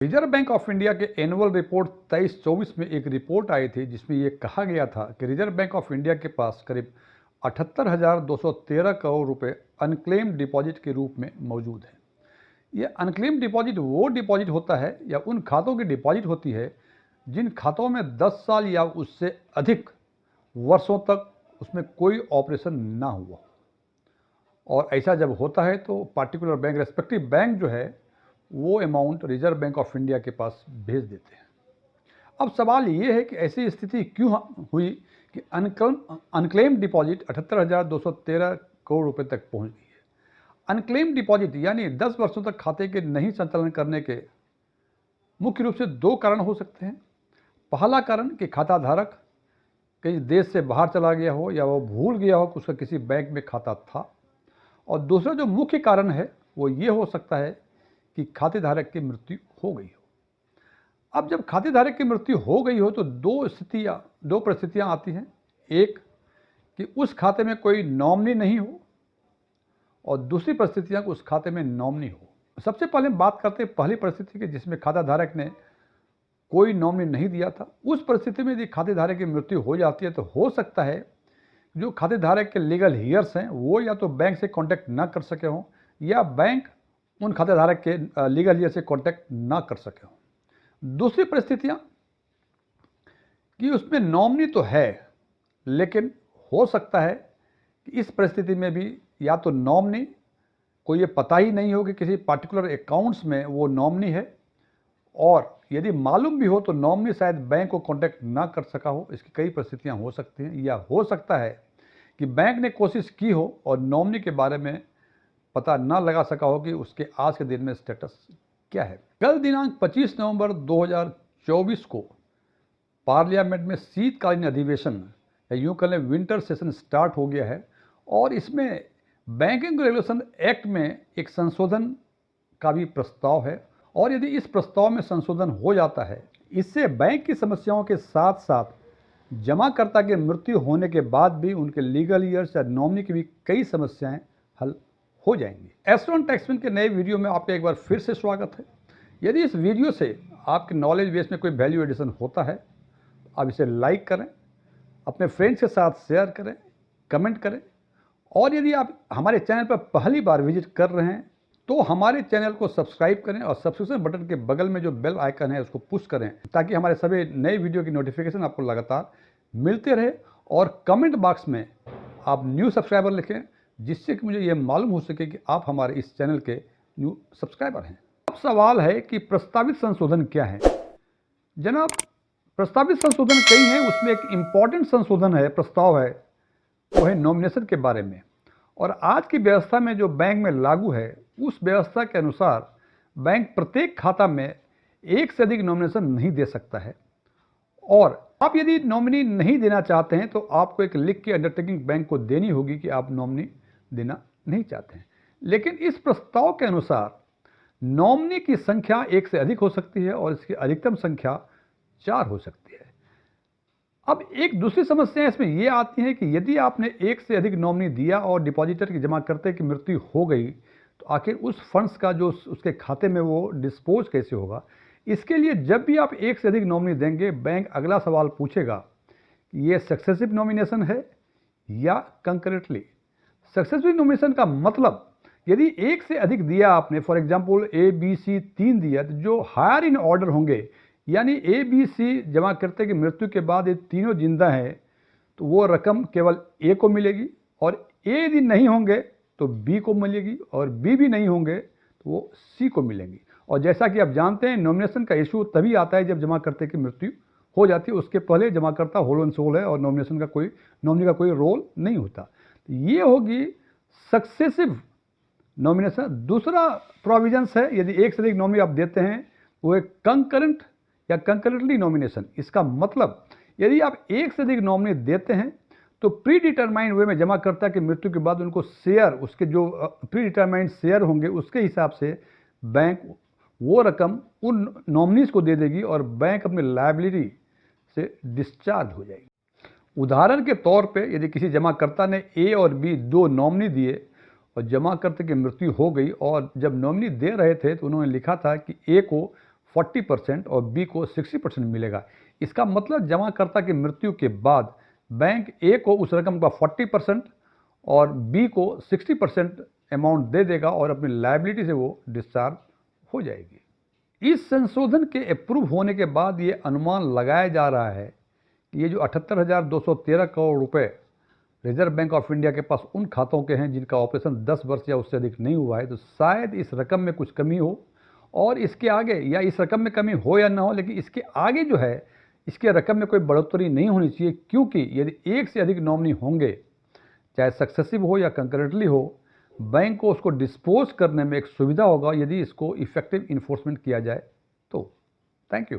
Reserve bank of India के annual report 23-24 में एक रिपोर्ट आई थी जिसमें यह कहा गया था कि रिजर्व बैंक ऑफ इंडिया के पास करीब 78,213 करोड़ रुपए अनक्लेम्ड डिपॉजिट के रूप में मौजूद है। यह अनक्लेम्ड डिपॉजिट वो डिपॉजिट होता है या उन खातों की डिपॉजिट होती है जिन खातों में 10 साल या उससे अधिक वर्षों तक उसमें कोई ऑपरेशन ना हुआ। और ऐसा जब होता है तो पार्टिकुलर बैंक, रेस्पेक्टिव बैंक जो है वो amount reserve bank of India के पास भेज देते हैं। अब सवाल ये है कि ऐसी स्थिति क्यों हुई कि अनक्लेम्ड डिपॉजिट 78,213 करोड़ रुपए तक पहुंच गई है। अनक्लेम्ड डिपॉजिट यानी 10 वर्षों तक खाते के नहीं संचालन करने के मुख्य रूप से दो कारण हो सकते हैं। पहला कारण कि खाता धारक कहीं देश से बाहर चला गया हो या वो भूल गया हो कि उसका किसी बैंक में खाता था, और दूसरा जो मुख्य कारण है वो ये हो सकता है कि खातेधारक की मृत्यु हो गई हो। अब जब खातेधारक की मृत्यु हो गई हो तो दो परिस्थितियां आती हैं। एक कि उस खाते में कोई नॉमिनी नहीं हो, और दूसरी परिस्थितियां कि उस खाते में नॉमिनी हो। सबसे पहले बात करते हैं पहली परिस्थिति की, जिसमें खाताधारक ने कोई नॉमिनी नहीं दिया था। उस परिस्थिति में यदि खातेधारक की मृत्यु हो जाती है तो हो सकता है जो खातेधारक के लीगल हियर्स हैं वो या तो बैंक से कांटेक्ट ना कर सके हों या बैंक उन खातेधारक के लीगल हियर से कांटेक्ट ना कर सके हों। दूसरी परिस्थितियां कि उसमें नॉमिनी तो है लेकिन हो सकता है कि इस परिस्थिति में भी या तो नॉमिनी को ये पता ही नहीं हो कि किसी पार्टिकुलर अकाउंट्स में वो नॉमिनी है, और यदि मालूम भी हो तो नॉमिनी शायद बैंक को कांटेक्ट ना कर सका हो। इसकी कई परिस्थितियां हो सकती हैं। या हो सकता है कि बैंक ने कोशिश की हो और नॉमिनी के बारे में पता ना लगा सका हो कि उसके आज के दिन में स्टेटस क्या है। कल दिनांक 25 नवंबर 2024 को पार्लियामेंट में शीतकालीन अधिवेशन या यूँ कह लें विंटर सेशन स्टार्ट हो गया है, और इसमें बैंकिंग रेगुलेशन एक्ट में एक संशोधन का भी प्रस्ताव है। और यदि इस प्रस्ताव में संशोधन हो जाता है, इससे बैंक की समस्याओं के साथ साथ जमाकर्ता की मृत्यु होने के बाद भी उनके लीगल ईयर्स या नॉमिनी की भी कई समस्याएं हल हो जाएंगी। एस्ट्रॉन टैक्समैन के नए वीडियो में आपका एक बार फिर से स्वागत है। यदि इस वीडियो से आपके नॉलेज बेस में कोई वैल्यू एडिशन होता है तो आप इसे लाइक करें, अपने फ्रेंड्स के साथ शेयर करें, कमेंट करें, और यदि आप हमारे चैनल पर पहली बार विजिट कर रहे हैं तो हमारे चैनल को सब्सक्राइब करें और सब्सक्रिप्शन बटन के बगल में जो बेल आइकन है उसको पुश करें ताकि हमारे सभी नए वीडियो की नोटिफिकेशन आपको लगातार मिलते रहे। और कमेंट बॉक्स में आप न्यू सब्सक्राइबर लिखें जिससे कि मुझे ये मालूम हो सके कि आप हमारे इस चैनल के न्यू सब्सक्राइबर हैं। अब सवाल है कि प्रस्तावित संशोधन क्या है। जनाब, प्रस्तावित संशोधन कई हैं, उसमें एक इम्पॉर्टेंट संशोधन है, प्रस्ताव है, वो है नॉमिनेशन के बारे में। और आज की व्यवस्था में जो बैंक में लागू है उस व्यवस्था के अनुसार बैंक प्रत्येक खाता में एक से अधिक नॉमिनेशन नहीं दे सकता है, और आप यदि नॉमिनी नहीं देना चाहते हैं तो आपको एक लिख के अंडरटेकिंग बैंक को देनी होगी कि आप नॉमिनी देना नहीं चाहते हैं। लेकिन इस प्रस्ताव के अनुसार नॉमिनी की संख्या एक से अधिक हो सकती है और इसकी अधिकतम संख्या 4 हो सकती है। अब एक दूसरी समस्या इसमें यह आती है कि यदि आपने एक से अधिक नॉमिनी दिया और डिपॉजिटर की जमाकर्ता की मृत्यु हो गई तो आखिर उस फंड्स का जो उसके खाते में वो डिस्पोज कैसे होगा। इसके लिए जब भी आप एक से अधिक नॉमिनी देंगे, बैंक अगला सवाल पूछेगा कि ये सक्सेसिव नॉमिनेशन है या कंकरेंटली। सक्सेसिव नॉमिनेशन का मतलब यदि एक से अधिक दिया आपने, for example A B C 3 दिया, तो जो हायर इन ऑर्डर होंगे यानी ए बी सी जमाकर्ता की मृत्यु के बाद ये तीनों जिंदा हैं तो वो रकम केवल ए को मिलेगी, और ए यदि नहीं होंगे तो बी को मिलेगी, और बी भी नहीं होंगे तो वो सी को मिलेंगी। और जैसा कि आप जानते हैं नॉमिनेशन का इशू तभी आता है जब जमाकर्ता की मृत्यु हो जाती है। उसके पहले जमाकर्ता होल एंड सोल है और नॉमिनी का कोई रोल नहीं होता। तो ये होगी सक्सेसिव नॉमिनेशन। दूसरा प्रोविजंस है, यदि एक से अधिक नॉमिनी आप देते हैं वो एक कंकरेंट या कंकरेंटली नॉमिनेशन। इसका मतलब यदि आप एक से अधिक नॉमिनी देते हैं तो प्री डिटरमाइंड वे में जमाकर्ता की मृत्यु के बाद उनको शेयर, उसके जो प्री डिटरमाइंड शेयर होंगे उसके हिसाब से बैंक वो रकम उन नॉमिनीज को दे देगी और बैंक अपनी लायबिलिटी से डिस्चार्ज हो जाएगी। उदाहरण के तौर पे यदि किसी जमाकर्ता ने ए और बी 2 नॉमिनी दिए और जमाकर्ता की मृत्यु हो गई, और जब नॉमिनी दे रहे थे तो उन्होंने लिखा था कि ए को 40% और बी को 60% मिलेगा। इसका मतलब जमाकर्ता की मृत्यु के बाद बैंक ए को उस रकम का 40% और बी को 60% अमाउंट दे देगा और अपनी लायबिलिटी से वो डिस्चार्ज हो जाएगी। इस संशोधन के अप्रूव होने के बाद ये अनुमान लगाया जा रहा है कि ये जो 78,213 करोड़ रुपए रिजर्व बैंक ऑफ इंडिया के पास उन खातों के हैं जिनका ऑपरेशन 10 वर्ष या उससे अधिक नहीं हुआ है, तो शायद इस रकम में कुछ कमी हो और इसके आगे, या इस रकम में कमी हो या ना हो, लेकिन इसके आगे जो है इसके रकम में कोई बढ़ोतरी नहीं होनी चाहिए, क्योंकि यदि एक से अधिक नॉमिनी होंगे, चाहे सक्सेसिव हो या कंकरेंटली हो, बैंक को उसको डिस्पोज करने में एक सुविधा होगा यदि इसको इफेक्टिव इन्फोर्समेंट किया जाए तो। Thank you.